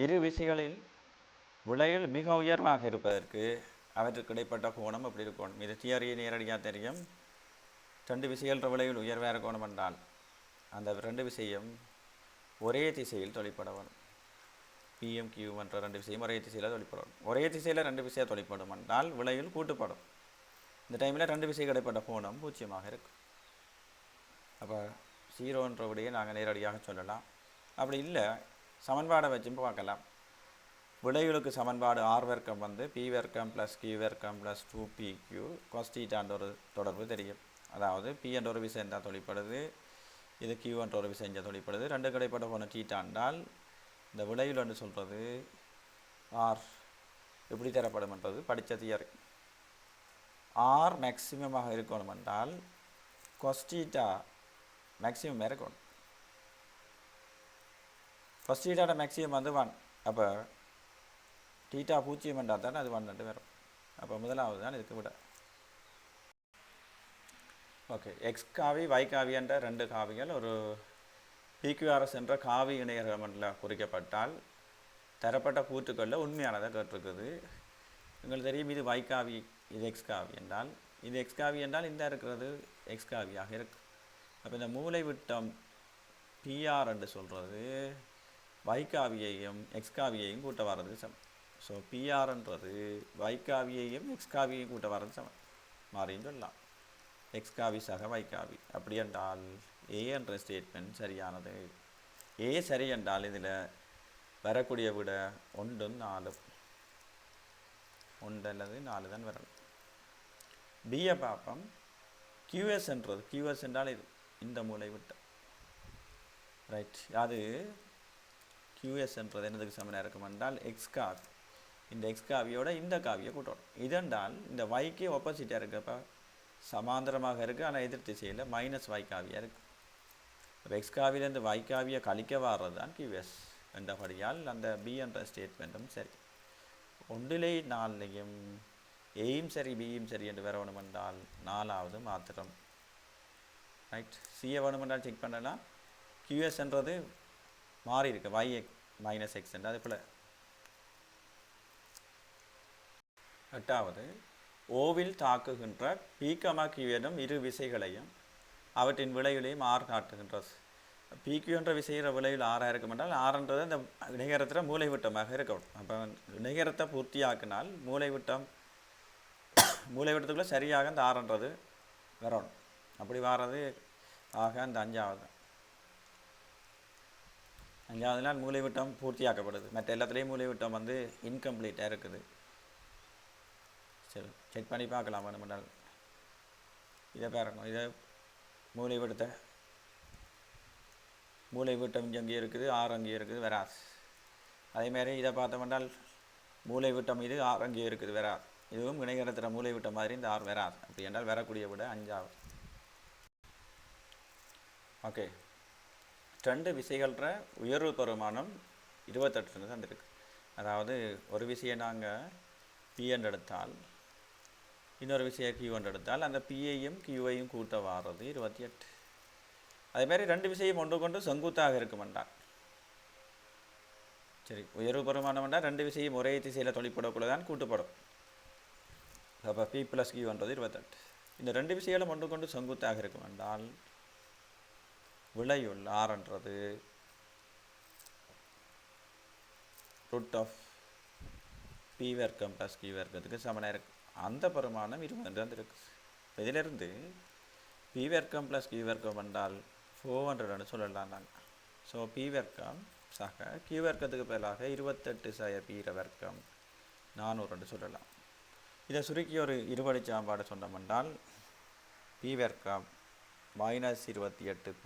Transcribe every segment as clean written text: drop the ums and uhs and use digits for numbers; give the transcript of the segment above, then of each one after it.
இரு விசைகளில் விளைவில் மிக உயர்வாக இருப்பதற்கு அவற்றுக்கு இடைப்பட்ட கோணம் எப்படி இருக்கணும்? இது தியரியை நேரடியாக தெரியும். ரெண்டு விசைகள் விளைவில் உயர்வாக இருக்கணும் என்றால் அந்த ரெண்டு விசையும் ஒரே திசையில் தொழிற்பட வேணும். பிஎம் கியூ என்ற ரெண்டு விசையும் ஒரே திசையில் தொழிற்படணும். ஒரே திசையில் ரெண்டு விசையை தொழிற்படும் என்றால் விளைவில் கூட்டுப்படும். இந்த டைமில் ரெண்டு விசைக்கு இடைப்பட்ட கோணம் 0 இருக்கும். அப்போ 0 விடையை நாங்கள் நேரடியாக சொல்லலாம். அப்படி இல்லை, சமன்பாடை வச்சும் பார்க்கலாம். விளைவுகளுக்கு சமன்பாடு ஆர் வர்க்கம் வந்து பி வர்க்கம் ப்ளஸ் கியூ வர்க்கம் ப்ளஸ் 2pq cos தீட்டான்ற ஒரு தொடர்பு தெரியும். அதாவது பி என்ற ஒரு விசை இருந்தால் தொழிற்படுது, இது கியூ என்ற ஒரு விசை இங்கே தொழிற்படுது. ரெண்டு கிடைப்பட்ட போன தீட்டாண்டால் இந்த விளைவில் என்று சொல்கிறது ஆர் எப்படி தரப்படும் என்றது படித்த தியரி. ஆர் மேக்சிமமாக இருக்கணும் என்றால் cos தீட்டா மேக்சிமம் இருக்கணும். cos தீட்டாவோட மேக்சிமம் வந்து 1. அப்போ தீட்டா 0 என்றால் தானே அது 1 வரும். அப்போ முதலாவது தான் இதுக்கு விட. ஓகே, எக்ஸ் காவி y காவி என்ற ரெண்டு காவிகள் ஒரு பிக்யூஆர்எஸ் என்ற காவி இணையர்களில் குறிக்கப்பட்டால் தரப்பட்ட கூற்றுக்களில் உண்மையானதாக கேட்டிருக்குது. உங்களுக்கு தெரியும், இது y காவி, இது எக்ஸ் காவி என்றால், இது எக்ஸ் காவி என்றால் இந்த இருக்கிறது எக்ஸ் காவியாக இருக்கு. அப்போ இந்த மூளை விட்டம் பிஆர் என்று சொல்கிறது y காவியையும் எக்ஸ் காவியையும் கூட்ட வர்றதுக்கு சமம். ஸோ பிஆர்ன்றது y காவியையும் எக்ஸ் காவியையும் கூட்ட வர்றது சமம். மாறின்னு சொல்லலாம், எக்ஸ் காவி சக y காவி. அப்படி என்றால் ஏ என்ற ஸ்டேட்மெண்ட் சரியானது. ஏ சரி என்றால் இதில் வரக்கூடிய விட 1 4 1 அல்லது 4 தான் வரணும். பிஏ பார்ப்போம். கியூஎஸ் என்றது, கியூஎஸ் என்றால் இது இந்த மூளை விட்ட ரைட். அது கியூஎஸ் என்றது என்னதுக்கு சமனாக இருக்கும் என்றால் எக்ஸ் காவி. இந்த எக்ஸ் காவியோட இந்த காவியை கூட்டணும். இதென்றால் இந்த வைக்கு ஆப்போசிட்டாக இருக்கப்போ சமாந்தரமாக இருக்குது, ஆனால் எதிர் திசையில் மைனஸ் y காவியாக இருக்குது. இப்போ எக்ஸ் காவிலேருந்து y காவியை கழிக்க வர்றது தான் கியூஎஸ் என்றபடியால் அந்த பி என்ற ஸ்டேட்மெண்ட்டும் சரி. 1 4 ஏயும் சரி பியும் சரி என்று வேற வேணும் என்றால் 4வது மாத்திரம் ரைட். சிஏ வேணும் என்றால் செக் பண்ணலாம். கியூஎஸ் என்றது மாறி இருக்கு, y மைனஸ் எக்ஸ் என்று. அது போல் 8வது ஓவில் தாக்குகின்ற பீக்கமா கியூ எனும் இரு விசைகளையும் அவற்றின் விளைவுகளையும் ஆர் காட்டுகின்றது. பிக்யூ என்ற விசைகிற விளைவில் ஆறாக இருக்கும் என்றால் ஆறுன்றது அந்த இணைகரத்தில் மூளை விட்டமாக இருக்கணும். அப்போ இணைகரத்தை பூர்த்தியாக்கினால் மூளை விட்டத்துக்குள்ளே சரியாக அந்த ஆறுன்றது வரணும். அப்படி வர்றது ஆக அந்த 5வது நாள் மூளை விட்டம் பூர்த்தியாக்கப்படுது. மற்ற எல்லாத்துலேயும் மூளை விட்டம் வந்து இன்கம்ப்ளீட்டாக இருக்குது. சரி, செக் பண்ணி பார்க்கலாம் வேணுமென்றால். இதை பாருங்க, இதை மூளை விட்டம் இங்கே அங்கேயே இருக்குது, 6 அங்கேயே இருக்குது, வராது. அதேமாதிரி இதை பார்த்தோம்னால் மூளை விட்டம் இது 6 அங்கேயே இருக்குது, வராது. இதுவும் இணைகரத்தில் மூளை விட்டம் மாதிரி இந்த 6 வராது. அப்படி என்றால் வரக்கூடிய விட 5வது. ஓகே, ரெண்டு விசைகள உயர்வு பெருமானம் 28 தந்திருக்கு. அதாவது ஒரு விசையை நாங்கள் பி என்று எடுத்தால், இன்னொரு விசையை கியூ என்று எடுத்தால் அந்த பியையும் கியூவையும் கூட்ட வாரது 28. அதேமாதிரி ரெண்டு விசையும் ஒன்று கொண்டு செங்குத்தாக இருக்கும் என்றால் சரி, உயர்வு பெருமானம் என்றால் ரெண்டு விசையும் ஒரே திசையில் தொழிற்படக்குள்ள தான் கூட்டுப்படும். அப்போ பி ப்ளஸ் கியூன்றது 28. இந்த ரெண்டு விசைகளும் ஒன்று கொண்டு செங்குத்தாக இருக்கும் என்றால் விளையுள் ஆறுன்றது ரூட் ஆஃப் பி வர்க்கம் ப்ளஸ் கியூ வர்க்கத்துக்கு சமனாக இருக்குது. அந்த பெருமானம் 20 இருக்குது. இதிலிருந்து பி வர்க்கம் ப்ளஸ் கியூ வர்க்கம் என்றால் 400 சொல்லலாம் நாங்கள். ஸோ பி வர்க்கம் சக கியூ வர்க்கத்துக்கு பதிலாக 28 சய பி வர்க்கம் 400 சொல்லலாம். இதை சுருக்கி ஒரு இருபடி சாம்பாடு சொன்னோம் என்றால் பி வர்க்கம் -28p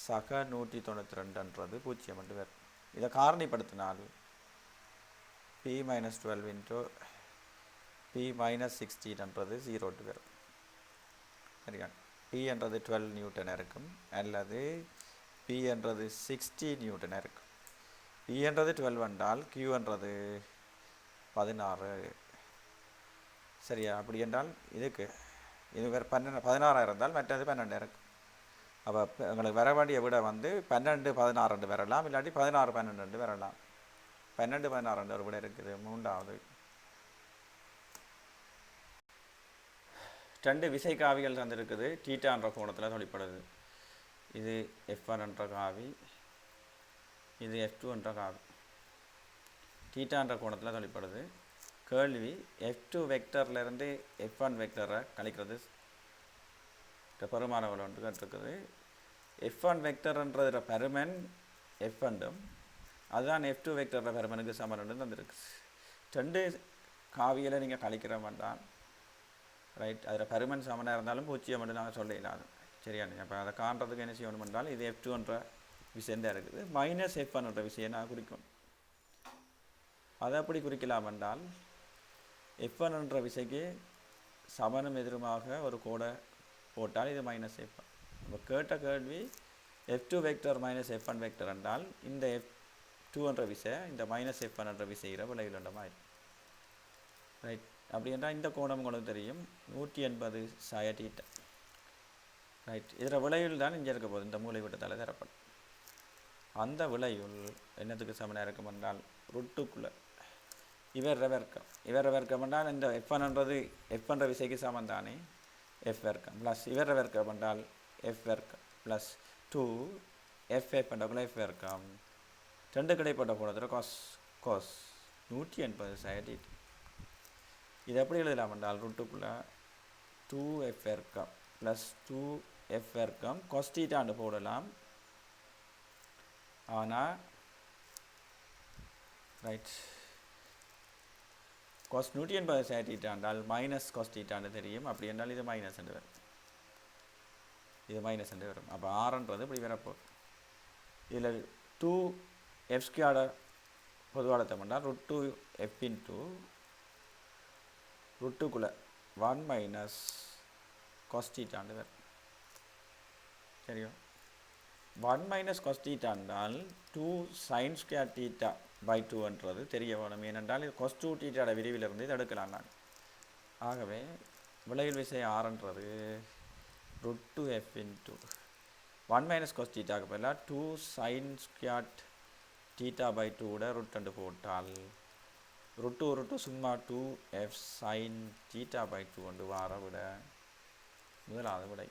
சக 192ன்றது 0 என்று வரும். இதை காரணிப்படுத்தினால் p - 12 இன்ட்டு p - 16ன்றது 0 வரும். சரியா, p என்றது 12 நியூட்டன் இருக்கும், அல்லது p என்றது 60 நியூட்டன் இருக்கும். p என்றது 12 என்றால் q என்றது 16. சரியா, அப்படி என்றால் இதுக்கு இது வேறு 16 இருந்தால் மற்றது 12 இருக்கும். அப்போ எங்களுக்கு வர வேண்டிய விட வந்து 12 16 வரலாம், இல்லாட்டி 16 12 வரலாம். 12 16 ஒரு விட இருக்குது. மூன்றாவது 2 விசை காவிகள் தந்திருக்குது. தீட்டான்ற கோணத்தில் தொழிற்படுது. இது F1 என்ற காவி, இது F2 என்ற காவி. தீட்டான்ற கோணத்தில் தொழிற்படுது. கேள்வி F2 வெக்டர்லேருந்து F1 வெக்டரை கழிக்கிறது பெருமானவள் ஒன்று கேட்டிருக்குது. F1 வெக்டர்ன்ற பெருமன் F1டும் அதுதான் F2 வெக்டர்ற பெருமனுக்கு சமன்னு தந்திருக்கு. 2 காவியில் நீங்கள் கழிக்கிற மாட்டான் ரைட். அதில் பெருமன் சமனாக இருந்தாலும் பூச்சியம் மட்டும் நாங்கள் சொல்லிடலாம். சரியானு அப்போ அதை காண்றதுக்கு என்ன செய்யணும் என்றால் இது F2 விஷயம் தான் இருக்குது. -F1 விஷயம் நான் குறிக்கணும். அதை எப்படி குறிக்கலாம் என்றால் F1 விசைக்கு சமனும் எதிருமாக ஒரு கோடை போட்டால் இது -F1. இப்போ கேட்ட கேள்வி F2 வெக்டர் -F1 வெக்டர் என்றால் இந்த F2 விசை இந்த -F1 விசைகிற விளைவுண்ட மாதிரி ரைட். அப்படி என்றால் இந்த கோணம் உங்களுக்கு தெரியும் 180 சாய தீட்டா ரைட். இதில் விளைவில் தான் இங்கே இருக்க போகுது. இந்த மூளை விட்டத்தால் தரப்படும். அந்த விளைவுள் என்னத்துக்கு சமனாக இருக்கும் என்றால் ருட்டுக்குள்ளே இவர வர்க்கம் என்றால் இந்த F1 விசைக்கு சமம் தானே F வர்க்கம் ப்ளஸ் இவர வர்க்கம் என்றால் F வர்க்கம் ப்ளஸ் 2 FF என்றக்குள்ள F வர்க்கம் 2 கிடைப்பட்ட போனதில் காஸ் 180 சாய தீட்டா. இது எப்படி எழுதலாம் என்றால் ருட்டுக்குள்ளே 2F வர்க்கம் ப்ளஸ் 2F வர்க்கம் cos தீட்டான்னு போடலாம். ஆனால் ரைட் cos 180 சாய தீட்டா என்றால் மைனஸ் cos தீட்டான்னு தெரியும். அப்படி என்றால் இது மைனஸ் என்று வரும். இது மைனஸ் என்று வரும். அப்போ ஆறுன்றது இப்படி வரப்போகுது. இதில் 2F² பொதுவாக பண்ணால் √2F இன்ட்டு ருட்டுக்குள்ளே 1 - cos தீட்டான்னு வரும். சரியோ 1 - cos தீட்டா என்றால் 2 sin² தீட்டா பை 2 தெரிய வேணும். ஏனென்றால் இது cos 2 தீட்டாட விரிவிலிருந்து இது எடுக்கலாம் நான். ஆகவே விளைவில் விசை ஆறுன்றது √2F இன்ட்டு 1 - cos தீட்டாக்கு பதிலாக 2 sin² தீட்டா பை 2 √2 போட்டால் √2 சும்மா 2F sin தீட்டா பை 2 வார விட முதலாவது விடை.